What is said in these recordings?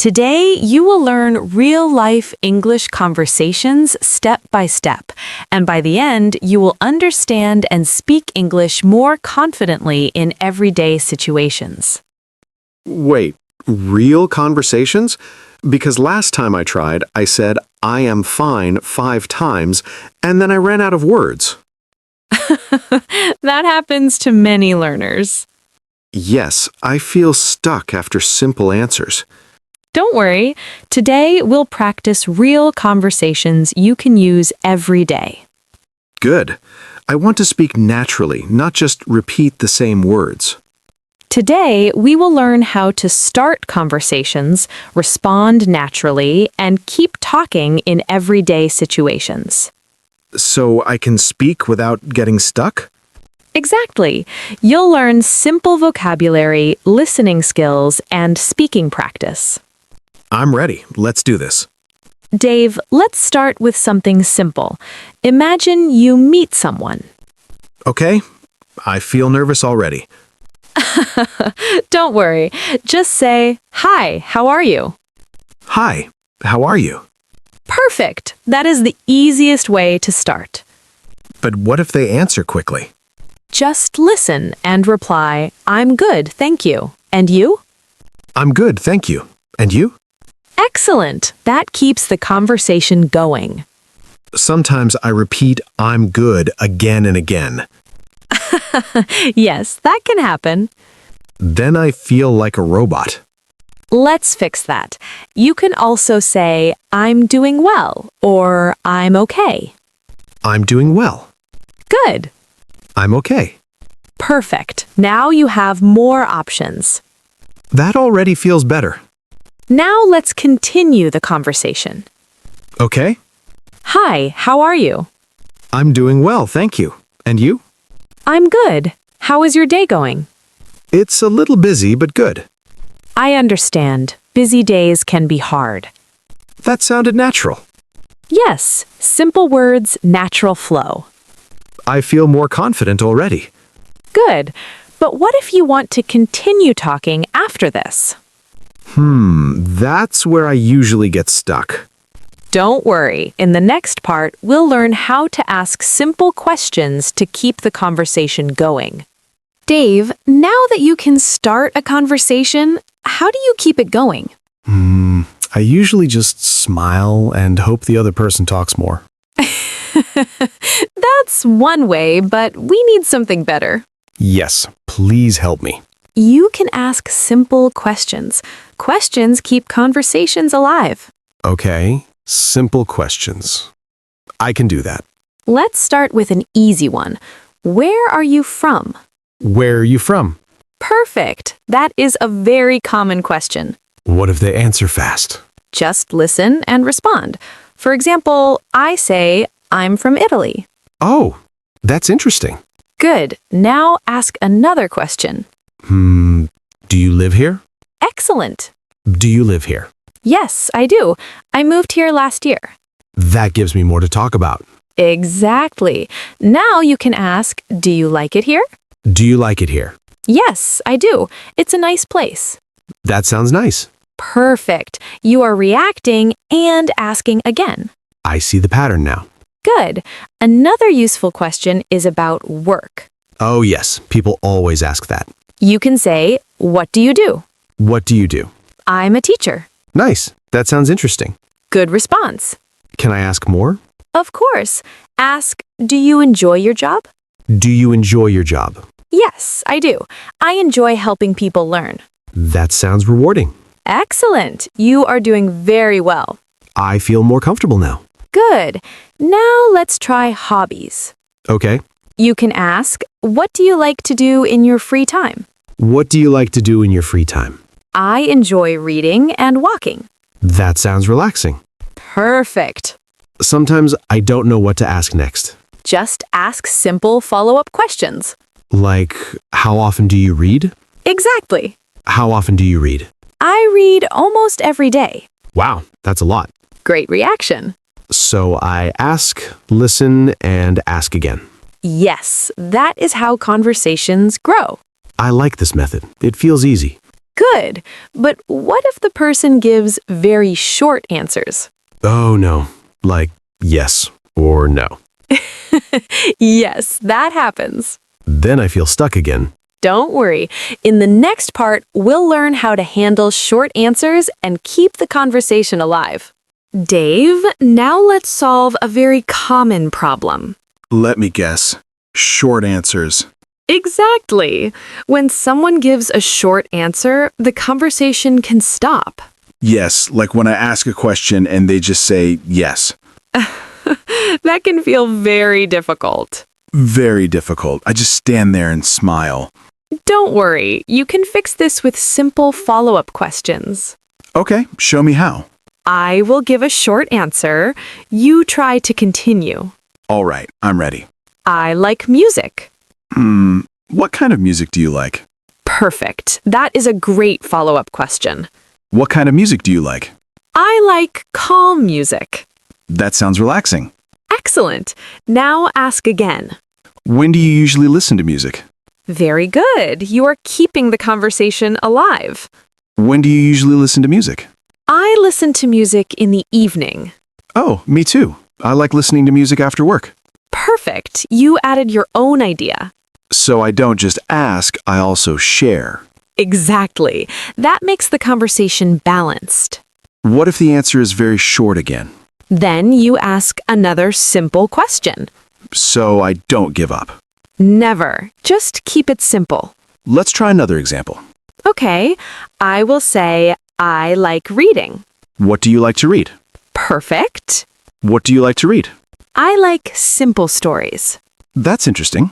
Today, you will learn real-life English conversations step by step, and by the end, you will understand and speak English more confidently in everyday situations. Wait, real conversations? Because last time I tried, I said, I am fine 5 times, and then I ran out of words. That happens to many learners. Yes, I feel stuck after simple answers. Don't worry, today we'll practice real conversations you can use every day. Good. I want to speak naturally, not just repeat the same words. Today, we will learn how to start conversations, respond naturally, and keep talking in everyday situations. So I can speak without getting stuck? Exactly. You'll learn simple vocabulary, listening skills, and speaking practice. I'm ready. Let's do this. Dave, let's start with something simple. Imagine you meet someone. Okay, I feel nervous already. Don't worry. Just say, "Hi, how are you?" Hi, how are you? Perfect. That is the easiest way to start. But what if they answer quickly? Just listen and reply, "I'm good, thank you." And you? I'm good, thank you. And you? Excellent. That keeps the conversation going. Sometimes I repeat I'm good again and again. Yes, that can happen. Then I feel like a robot. Let's fix that. You can also say, "I'm doing well," or "I'm okay." I'm doing well. Good. I'm okay. Perfect. Now you have more options. That already feels better. Now let's continue the conversation. Okay? Hi, how are you? I'm doing well, thank you. And you? I'm good. How is your day going? It's a little busy, but good. I understand. Busy days can be hard. That sounded natural. Yes, simple words, natural flow. I feel more confident already. Good. But what if you want to continue talking after this? That's where I usually get stuck. Don't worry. In the next part, we'll learn how to ask simple questions to keep the conversation going. Dave, now that you can start a conversation, how do you keep it going? I usually just smile and hope the other person talks more. That's one way, but we need something better. Yes, please help me. You can ask simple questions. Questions keep conversations alive. Okay, simple questions. I can do that. Let's start with an easy one. Where are you from? Where are you from? Perfect. That is a very common question. What if they answer fast? Just listen and respond. For example, I say, "I'm from Italy." Oh, that's interesting. Good. Now ask another question. Do you live here? Excellent. Do you live here? Yes, I do. I moved here last year. That gives me more to talk about. Exactly. Now you can ask, "Do you like it here?" Do you like it here? Yes, I do. It's a nice place. That sounds nice. Perfect. You are reacting and asking again. I see the pattern now. Good. Another useful question is about work. Oh, yes, people always ask that. You can say, "What do you do?" What do you do? "I'm a teacher." Nice. That sounds interesting. Good response. Can I ask more? Of course. Ask, "Do you enjoy your job?" Do you enjoy your job? Yes, I do. I enjoy helping people learn. That sounds rewarding. Excellent. You are doing very well. I feel more comfortable now. Good. Now let's try hobbies. Okay. You can ask, "What do you like to do in your free time?" What do you like to do in your free time? "I enjoy reading and walking." That sounds relaxing. Perfect. Sometimes I don't know what to ask next. Just ask simple follow-up questions. Like, how often do you read? Exactly. How often do you read? I read almost every day. Wow, that's a lot. Great reaction. So I ask, listen, and ask again. Yes, that is how conversations grow. I like this method. It feels easy. Good. But what if the person gives very short answers? Oh no, like yes or no. Yes, that happens. Then I feel stuck again. Don't worry. In the next part, we'll learn how to handle short answers and keep the conversation alive. Dave, now let's solve a very common problem. Let me guess. Short answers. Exactly. When someone gives a short answer, the conversation can stop. Yes, like when I ask a question and they just say yes. That can feel very difficult. Very difficult. I just stand there and smile. Don't worry, you can fix this with simple follow-up questions. Okay, show me how. I will give a short answer. You try to continue. All right, I'm ready. I like music. What kind of music do you like? Perfect. That is a great follow-up question. What kind of music do you like? I like calm music. That sounds relaxing. Excellent. Now ask again. When do you usually listen to music? Very good. You are keeping the conversation alive. When do you usually listen to music? I listen to music in the evening. Oh, me too. I like listening to music after work. Perfect. You added your own idea. So I don't just ask, I also share. Exactly. That makes the conversation balanced. What if the answer is very short again? Then you ask another simple question. So I don't give up. Never. Just keep it simple. Let's try another example. Okay, I will say, I like reading. What do you like to read? Perfect. What do you like to read? I like simple stories. That's interesting.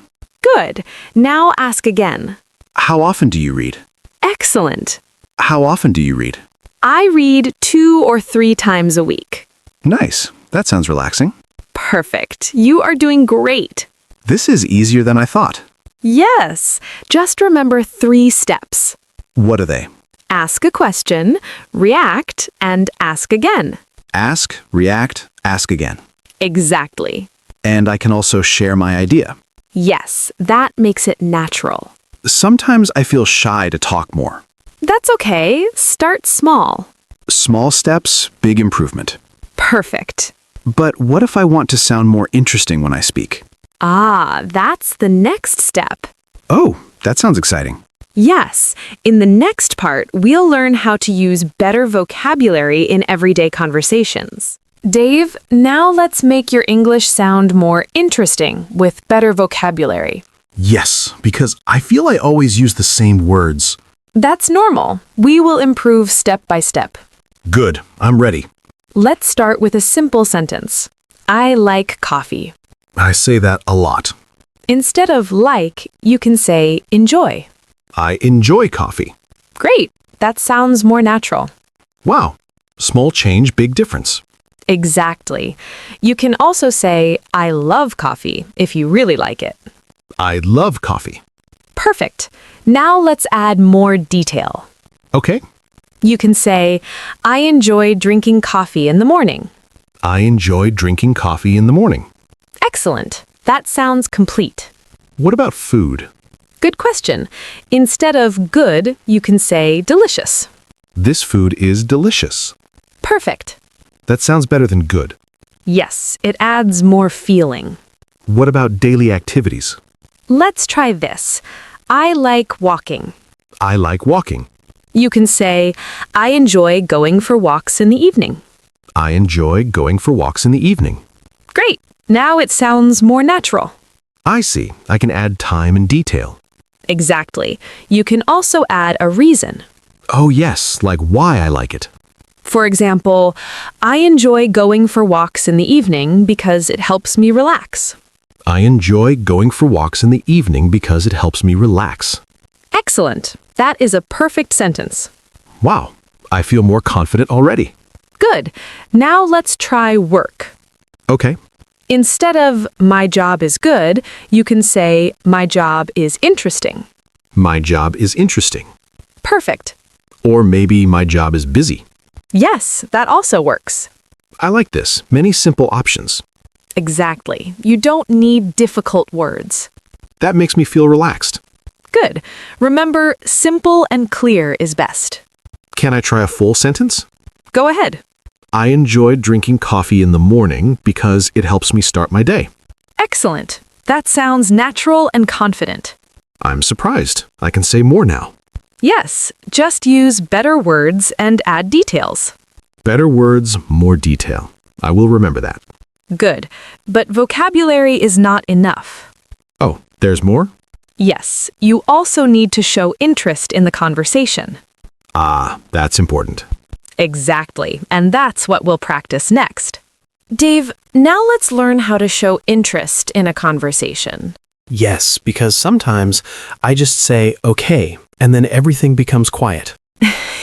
Good. Now ask again. How often do you read? Excellent. How often do you read? I read 2 or 3 times a week. Nice. That sounds relaxing. Perfect. You are doing great. This is easier than I thought. Yes. Just remember 3 steps. What are they? Ask a question, react, and ask again. Ask, react, ask again. Exactly. And I can also share my idea. Yes, that makes it natural. Sometimes I feel shy to talk more. That's okay. Start small. Small steps, big improvement. Perfect. But what if I want to sound more interesting when I speak? Ah, that's the next step. Oh, that sounds exciting. Yes, in the next part, we'll learn how to use better vocabulary in everyday conversations. Dave, now let's make your English sound more interesting with better vocabulary. Yes, because I feel I always use the same words. That's normal. We will improve step by step. Good, I'm ready. Let's start with a simple sentence. I like coffee. I say that a lot. Instead of like, you can say enjoy. I enjoy coffee. Great. That sounds more natural. Wow, small change, big difference. Exactly. You can also say, I love coffee, if you really like it. I love coffee. Perfect. Now let's add more detail. Okay, You can say, I enjoy drinking coffee in the morning. I enjoy drinking coffee in the morning. Excellent. That sounds complete. What about food? Good question. Instead of good, you can say delicious. This food is delicious. Perfect. That sounds better than good. Yes, it adds more feeling. What about daily activities? Let's try this. I like walking. I like walking. You can say, I enjoy going for walks in the evening. I enjoy going for walks in the evening. Great. Now it sounds more natural. I see. I can add time and detail. Exactly. You can also add a reason. Oh yes, like why I like it. For example, I enjoy going for walks in the evening because it helps me relax. I enjoy going for walks in the evening because it helps me relax. Excellent. That is a perfect sentence. Wow, I feel more confident already. Good. Now let's try work. Okay, Instead of my job is good, you can say my job is interesting. my job is interesting. Perfect. Or maybe my job is busy. Yes, that also works. I like this. Many simple options. Exactly. You don't need difficult words. That makes me feel relaxed. Good. Remember, simple and clear is best. Can I try a full sentence? Go ahead. I enjoy drinking coffee in the morning because it helps me start my day. Excellent. That sounds natural and confident. I'm surprised. I can say more now. Yes, just use better words and add details. Better words, more detail. I will remember that. Good. But vocabulary is not enough. Oh, there's more? Yes, you also need to show interest in the conversation. Ah, that's important. Exactly, and that's what we'll practice next. Dave, now let's learn how to show interest in a conversation. Yes, because sometimes I just say, okay, and then everything becomes quiet.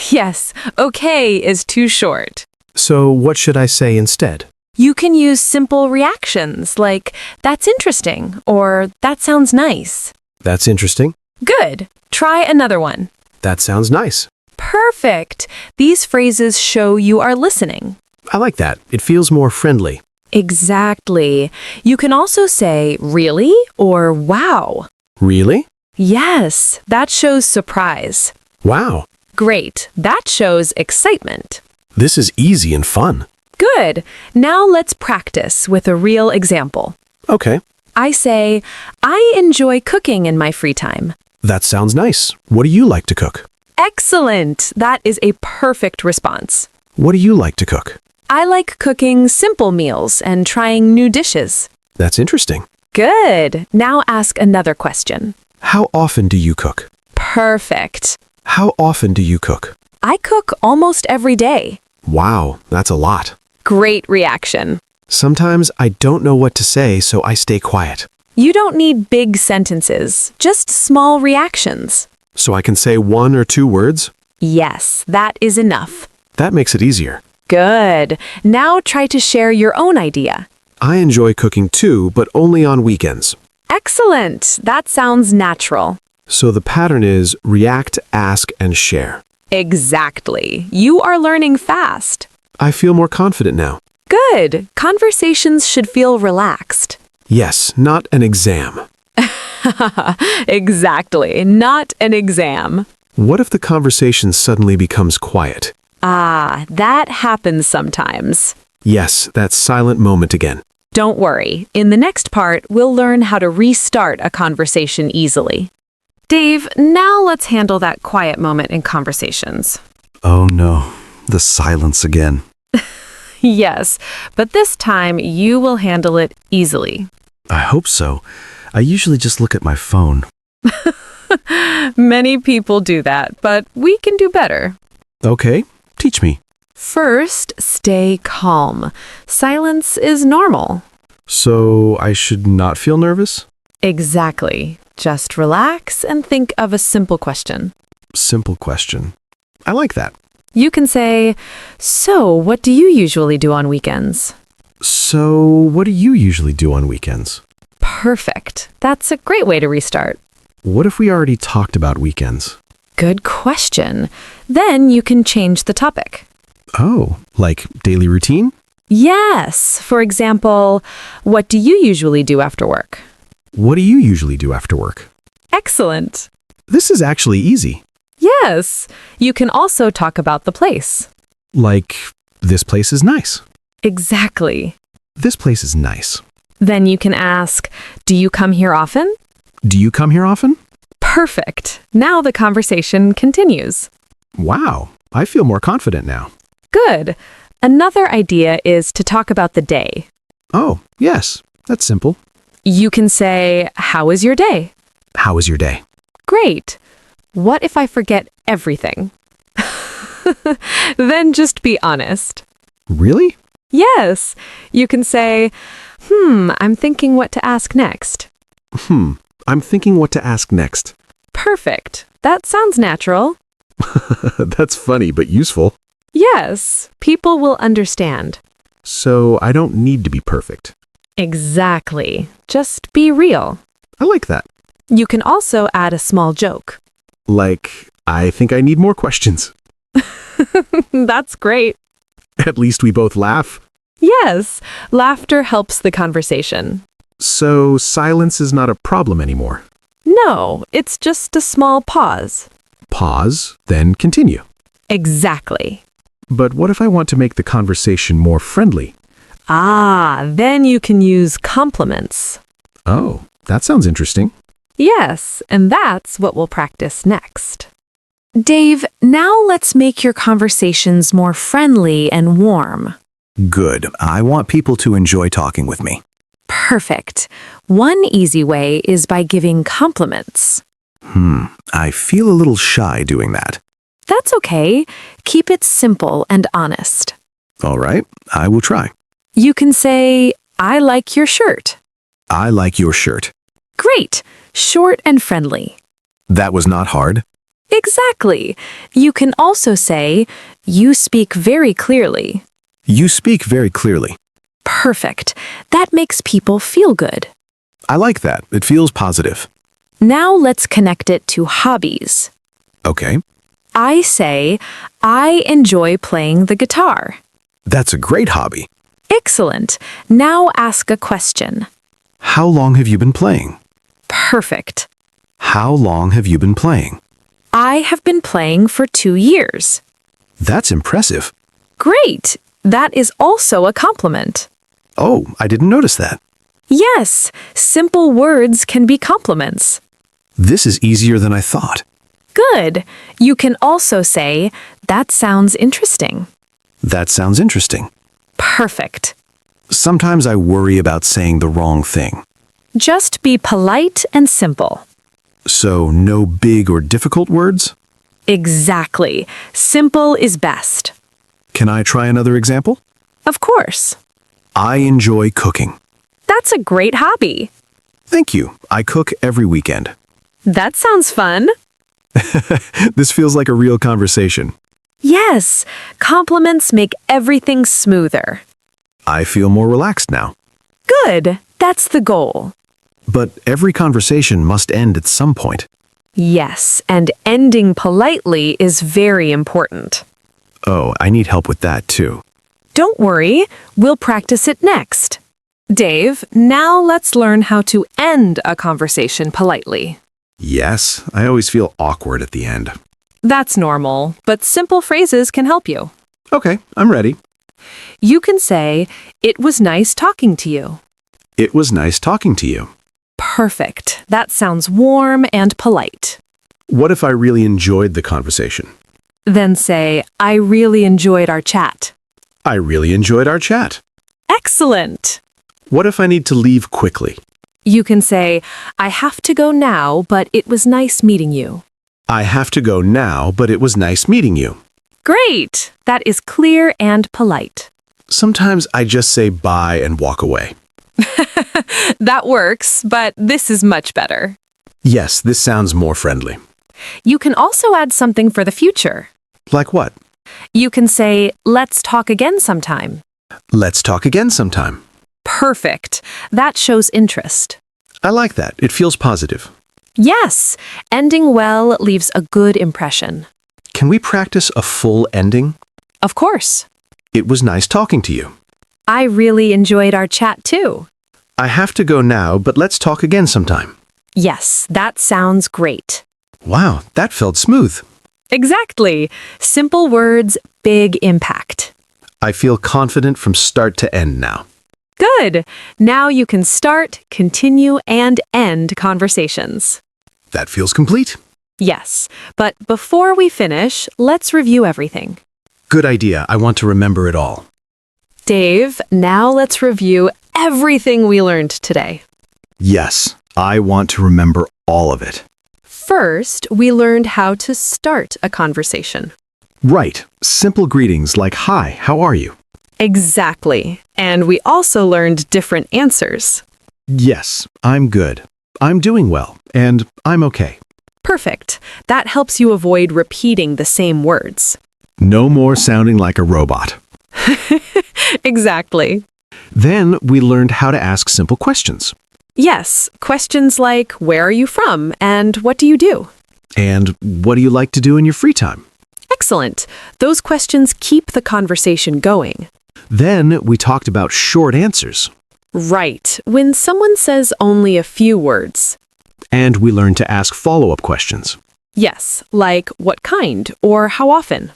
Yes, okay is too short. So what should I say instead? You can use simple reactions like, that's interesting, or that sounds nice. That's interesting. Good. Try another one. That sounds nice. Perfect. These phrases show you are listening. I like that. It feels more friendly. Exactly. You can also say, really, or wow. Really? Yes, that shows surprise. Wow. Great. That shows excitement. This is easy and fun. Good. Now let's practice with a real example. Okay. I say, I enjoy cooking in my free time. That sounds nice. What do you like to cook? Excellent. That is a perfect response. What do you like to cook? I like cooking simple meals and trying new dishes. That's interesting. Good. Now ask another question. How often do you cook? Perfect. How often do you cook? I cook almost every day. Wow, that's a lot. Great reaction. Sometimes I don't know what to say, so I stay quiet. You don't need big sentences, just small reactions. So I can say 1 or 2 words? Yes, that is enough. That makes it easier. Good. Now try to share your own idea. I enjoy cooking too, but only on weekends. Excellent. That sounds natural. So the pattern is react, ask, and share. Exactly. You are learning fast. I feel more confident now. Good. Conversations should feel relaxed. Yes, not an exam. Exactly. Not an exam. What if the conversation suddenly becomes quiet? Ah, that happens sometimes. Yes, that silent moment again. Don't worry. In the next part, we'll learn how to restart a conversation easily. Dave, now let's handle that quiet moment in conversations. Oh no, the silence again. Yes, but this time you will handle it easily. I hope so. I usually just look at my phone. Many people do that, but we can do better. Okay, teach me. First, stay calm. Silence is normal. So I should not feel nervous? Exactly. Just relax and think of a simple question. Simple question. I like that. You can say, so what do you usually do on weekends? So what do you usually do on weekends? Perfect. That's a great way to restart. What if we already talked about weekends? Good question. Then you can change the topic. Oh, like daily routine? Yes. For example, what do you usually do after work? What do you usually do after work? Excellent. This is actually easy. Yes. You can also talk about the place. Like, this place is nice. Exactly. This place is nice. Then you can ask, do you come here often? Do you come here often? Perfect. Now the conversation continues. Wow, I feel more confident now. Good. Another idea is to talk about the day. Oh, yes, that's simple. You can say, how was your day? How was your day? Great. What if I forget everything? Then just be honest. Really? Yes. You can say, I'm thinking what to ask next. I'm thinking what to ask next. Perfect. That sounds natural. That's funny, but useful. Yes. People will understand. So I don't need to be perfect. Exactly. Just be real. I like that. You can also add a small joke. Like, I think I need more questions. That's great. At least we both laugh. Yes. Laughter helps the conversation. So silence is not a problem anymore. No, it's just a small pause. Pause, then continue. Exactly. But what if I want to make the conversation more friendly? Ah, then you can use compliments. Oh, that sounds interesting. Yes, and that's what we'll practice next. Dave, now let's make your conversations more friendly and warm. Good. I want people to enjoy talking with me. Perfect. One easy way is by giving compliments. I feel a little shy doing that. That's okay. Keep it simple and honest. All right, I will try. You can say, I like your shirt. I like your shirt. Great. Short and friendly. That was not hard. Exactly. You can also say, you speak very clearly. You speak very clearly. Perfect. That makes people feel good. I like that. It feels positive. Now let's connect it to hobbies. Okay, I say, I enjoy playing the guitar. that's a great hobby. Excellent. Now ask a question. How long have you been playing? Perfect. How long have you been playing? I have been playing for 2 years. That's impressive. Great. That is also a compliment. Oh, I didn't notice that. Yes, simple words can be compliments. This is easier than I thought. Good. You can also say, that sounds interesting. That sounds interesting. Perfect. Sometimes I worry about saying the wrong thing. Just be polite and simple. So, no big or difficult words? Exactly. Simple is best. Can I try another example? Of course. I enjoy cooking. That's a great hobby. Thank you. I cook every weekend. That sounds fun. This feels like a real conversation. Yes, compliments make everything smoother. I feel more relaxed now. Good. That's the goal. But every conversation must end at some point. Yes, and ending politely is very important. Oh, I need help with that too. Don't worry, we'll practice it next. Dave, now let's learn how to end a conversation politely. Yes, I always feel awkward at the end. That's normal, but simple phrases can help you. Okay, I'm ready. You can say, it was nice talking to you. It was nice talking to you. Perfect. That sounds warm and polite. What if I really enjoyed the conversation? Then say, I really enjoyed our chat. I really enjoyed our chat. Excellent. What if I need to leave quickly? You can say, I have to go now, but it was nice meeting you. I have to go now, but it was nice meeting you. Great. That is clear and polite. Sometimes I just say bye and walk away. That works, but this is much better. Yes, this sounds more friendly. You can also add something for the future. Like what? You can say, let's talk again sometime. Let's talk again sometime. Perfect. That shows interest. I like that. It feels positive. Yes, ending well leaves a good impression. Can we practice a full ending? Of course. It was nice talking to you. I really enjoyed our chat too. I have to go now, but let's talk again sometime. Yes, that sounds great. Wow, that felt smooth. Exactly. Simple words, big impact. I feel confident from start to end now. Good. Now you can start, continue, and end conversations. That feels complete. Yes, but before we finish, let's review everything. Good idea. I want to remember it all. Dave, now let's review everything we learned today. Yes, I want to remember all of it. First, we learned how to start a conversation. Right. Simple greetings like, hi, how are you? Exactly. And we also learned different answers. Yes, I'm good. I'm doing well, and I'm okay. Perfect. That helps you avoid repeating the same words. No more sounding like a robot. Exactly. Then we learned how to ask simple questions. Yes, questions like, where are you from and what do you do? And what do you like to do in your free time? Excellent. Those questions keep the conversation going. Then we talked about short answers. Right, when someone says only a few words. And we learned to ask follow-up questions. Yes, like what kind or how often.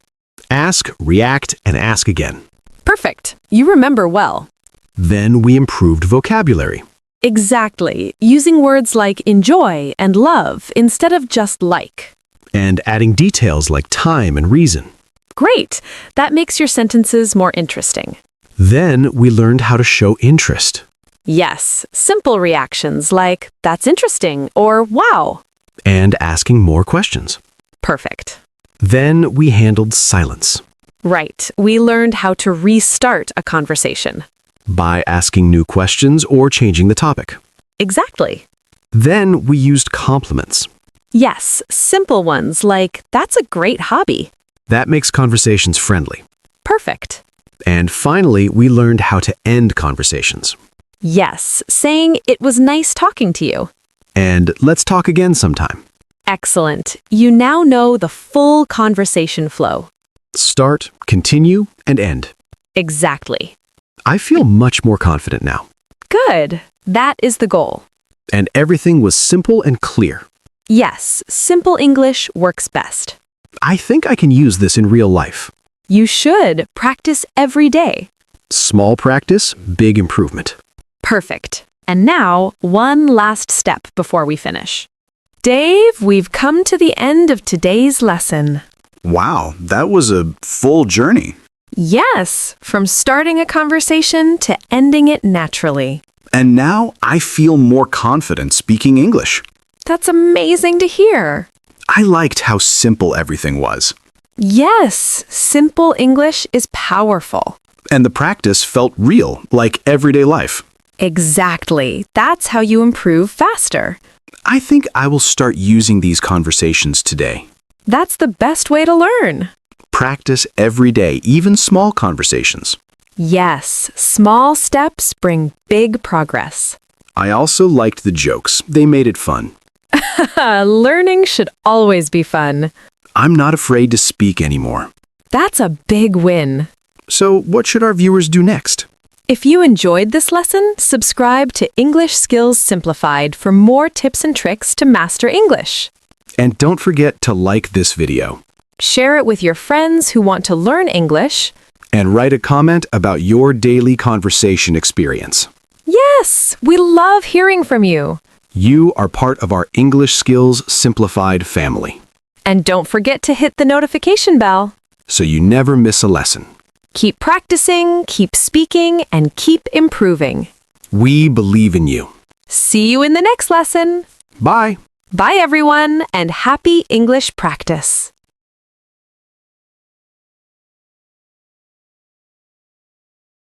Ask, react, and ask again. Perfect. You remember well. Then we improved vocabulary. Exactly. Using words like enjoy and love instead of just like. And adding details like time and reason. Great. That makes your sentences more interesting. Then we learned how to show interest. Yes, simple reactions like that's interesting or wow. And asking more questions. Perfect. Then we handled silence. Right. We learned how to restart a conversation. By asking new questions or changing the topic. Exactly. Then we used compliments. Yes, simple ones like that's a great hobby. That makes conversations friendly. Perfect. And finally, we learned how to end conversations. Yes, saying it was nice talking to you. And let's talk again sometime. Excellent. You now know the full conversation flow. Start, continue, and end. Exactly. I feel much more confident now. Good. That is the goal. And everything was simple and clear. Yes, simple English works best. I think I can use this in real life. You should practice every day. Small practice, big improvement. Perfect. And now, one last step before we finish. Dave, we've come to the end of today's lesson. Wow, that was a full journey. Yes, from starting a conversation to ending it naturally. And now I feel more confident speaking English. That's amazing to hear. I liked how simple everything was. Yes, simple English is powerful. And the practice felt real, like everyday life. Exactly. That's how you improve faster. I think I will start using these conversations today. That's the best way to learn. Practice every day, even small conversations. Yes, small steps bring big progress. I also liked the jokes. They made it fun. Learning should always be fun. I'm not afraid to speak anymore. That's a big win. So what should our viewers do next? If you enjoyed this lesson, subscribe to English Skills Simplified for more tips and tricks to master English. And don't forget to like this video. Share it with your friends who want to learn English. And write a comment about your daily conversation experience. Yes, we love hearing from you. You are part of our English Skills Simplified family, And don't forget to hit the notification bell. so you never miss a lesson. Keep practicing, keep speaking, and keep improving. We believe in you. See you in the next lesson. Bye. Bye, everyone, and happy English practice.